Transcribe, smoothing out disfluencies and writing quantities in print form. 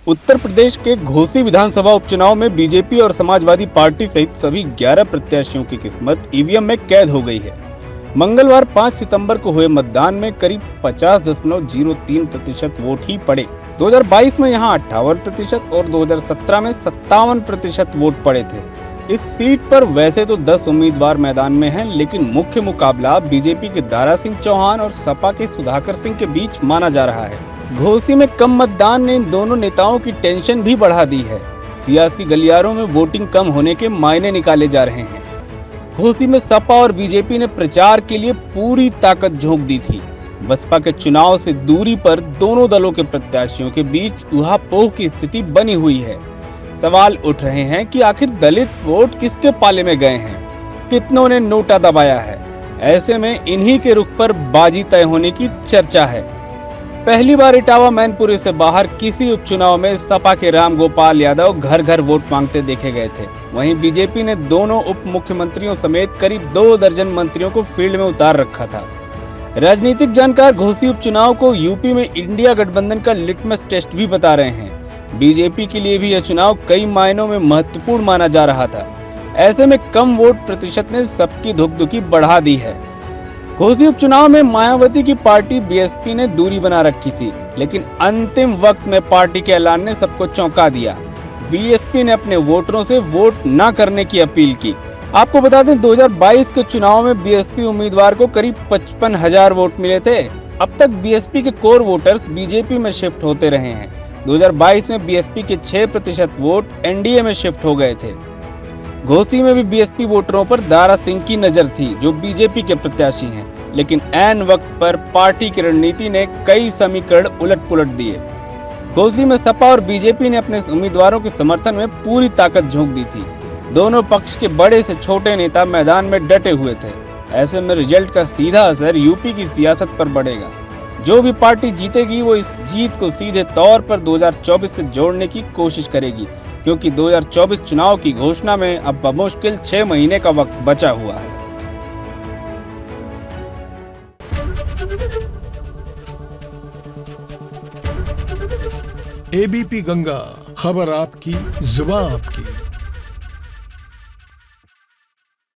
उत्तर प्रदेश के घोसी विधानसभा उपचुनाव में बीजेपी और समाजवादी पार्टी सहित सभी 11 प्रत्याशियों की किस्मत ईवीएम में कैद हो गई है। मंगलवार 5 सितंबर को हुए मतदान में करीब 50.03% वोट ही पड़े। 2022 में यहां 58% और 2017 में 57% वोट पड़े थे। इस सीट पर वैसे तो 10 उम्मीदवार मैदान में हैं, लेकिन मुख्य मुकाबला बीजेपी के दारा सिंह चौहान और सपा के सुधाकर सिंह के बीच माना जा रहा है। घोसी में कम मतदान ने इन दोनों नेताओं की टेंशन भी बढ़ा दी है। सियासी गलियारों में वोटिंग कम होने के मायने निकाले जा रहे हैं। घोसी में सपा और बीजेपी ने प्रचार के लिए पूरी ताकत झोंक दी थी। बसपा के चुनाव से दूरी पर दोनों दलों के प्रत्याशियों के बीच ऊहापोह की स्थिति बनी हुई है। सवाल उठ रहे हैं कि आखिर दलित वोट किसके पाले में गए हैं, कितनों ने नोटा दबाया है। ऐसे में इन्हीं के रुख पर बाजी तय होने की चर्चा है। पहली बार इटावा मैनपुरी से बाहर किसी उपचुनाव में सपा के रामगोपाल यादव घर घर वोट मांगते देखे गए थे। वहीं बीजेपी ने दोनों उप मुख्यमंत्रियों समेत करीब 2 दर्जन मंत्रियों को फील्ड में उतार रखा था। राजनीतिक जानकार घोसी उपचुनाव को यूपी में इंडिया गठबंधन का लिटमस टेस्ट भी बता रहे हैं। बीजेपी के लिए भी यह चुनाव कई मायनों में महत्वपूर्ण माना जा रहा था। ऐसे में कम वोट प्रतिशत ने सबकी धुकधुकी बढ़ा दी है। घोसी उपचुनाव में मायावती की पार्टी बीएसपी ने दूरी बना रखी थी, लेकिन अंतिम वक्त में पार्टी के ऐलान ने सबको चौंका दिया। बीएसपी ने अपने वोटरों से वोट न करने की अपील की। आपको बता दें, 2022 के चुनाव में बीएसपी उम्मीदवार को करीब 55,000 वोट मिले थे। अब तक बीएसपी के कोर वोटर्स बीजेपी में शिफ्ट होते रहे हैं। 2022 में बीएसपी के 6% वोट एनडीए में शिफ्ट हो गए थे। घोसी में भी बीएसपी वोटरों पर दारा सिंह की नजर थी, जो बीजेपी के प्रत्याशी हैं, लेकिन ऐन वक्त पर पार्टी की रणनीति ने कई समीकरण उलट-पुलट दिए। घोसी में सपा और बीजेपी ने अपने उम्मीदवारों के समर्थन में पूरी ताकत झोंक दी थी। दोनों पक्ष के बड़े से छोटे नेता मैदान में डटे हुए थे। ऐसे में रिजल्ट का सीधा असर यूपी की सियासत पर पड़ेगा। जो भी पार्टी जीतेगी वो इस जीत को सीधे तौर पर 2024 से जोड़ने की कोशिश करेगी, क्योंकि 2024 चुनाव की घोषणा में अब बमुश्किल 6 महीने का वक्त बचा हुआ है। एबीपी गंगा, खबर आपकी, जुबान आपकी।